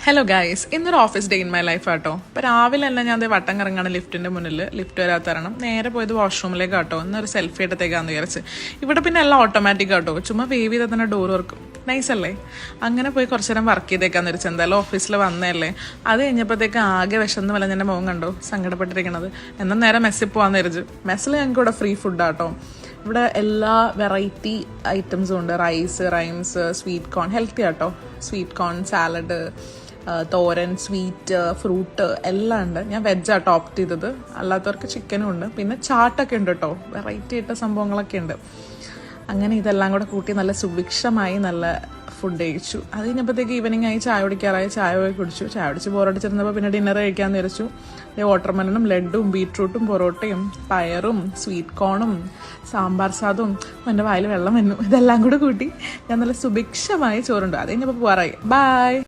Hello guys, ഇന്നൊരു office day in my life ആട്ടോ. ഇപ്പം രാവിലെ തന്നെ ഞാൻ വട്ടം കറങ്ങാണ് ലിഫ്റ്റിന്റെ മുന്നിൽ. ലിഫ്റ്റ് വരാത്ത കാരണം നേരെ പോയത് വാഷ്റൂമിലേക്ക് ആട്ടോ. ഇന്നൊരു സെൽഫി എടുത്തേക്കാന്ന് വിചാരിച്ച്. ഇവിടെ പിന്നെ എല്ലാം ഓട്ടോമാറ്റിക് ആട്ടോ. ചുമ്മാ വേവ് ചെയ്താൽ തന്നെ ഡോർ വർക്കും. നൈസ് അല്ലേ? അങ്ങനെ പോയി കുറച്ചു നേരം വർക്ക് ചെയ്തേക്കാന്ന് വിചാരിച്ചു. എന്തായാലും ഓഫീസിൽ വന്നതല്ലേ. അത് കഴിഞ്ഞപ്പോഴത്തേക്ക് ആകെ വിശന്ന് വിളഞ്ഞെൻ്റെ മുഖം കണ്ടോ സങ്കടപ്പെട്ടിരിക്കണത്. എന്നാൽ നേരെ മെസ്സിൽ പോകാന്ന് വിചാരിച്ചു. മെസ്സിൽ ഞങ്ങൾക്ക് ഇവിടെ ഫ്രീ ഫുഡാട്ടോ. ഇവിടെ എല്ലാ വെറൈറ്റി ഐറ്റംസും ഉണ്ട്. റൈസ്, റൈംസ്, സ്വീറ്റ് കോൺ, ഹെൽത്തി ആട്ടോ. സ്വീറ്റ് കോൺ, സാലഡ്, തോരൻ, സ്വീറ്റ്, ഫ്രൂട്ട് എല്ലാം ഉണ്ട്. ഞാൻ വെജാട്ടോ ഓപ്റ്റ് ചെയ്തത്. അല്ലാത്തവർക്ക് ചിക്കനും ഉണ്ട്. പിന്നെ ചാട്ടൊക്കെ ഉണ്ട് കേട്ടോ. വെറൈറ്റി ആയിട്ട് സംഭവങ്ങളൊക്കെ ഉണ്ട്. അങ്ങനെ ഇതെല്ലാം കൂടെ കൂട്ടി നല്ല സുഭിക്ഷമായി നല്ല ഫുഡ് കഴിച്ചു. അത് കഴിഞ്ഞപ്പോഴത്തേക്ക് ഈവനിങ് ആയി, ചായ കുടിക്കാറായി. ചായ പോയി കുടിച്ചു. ചായ കുടിച്ച് ബോറടിച്ചിരുന്നപ്പോൾ പിന്നെ ഡിന്നർ കഴിക്കാമെന്ന് വിചാരിച്ചു. വാട്ടർമെലനും ലഡും ബീട്രൂട്ടും പൊറോട്ടയും പയറും സ്വീറ്റ് കോണും സാമ്പാർ സാദവും എൻ്റെ വായിൽ വെള്ളം വന്നു. ഇതെല്ലാം കൂടെ കൂട്ടി ഞാൻ നല്ല സുഭിക്ഷമായി ചോറുണ്ട്. അത് കഴിഞ്ഞപ്പോൾ പോകാറായി. ബൈ.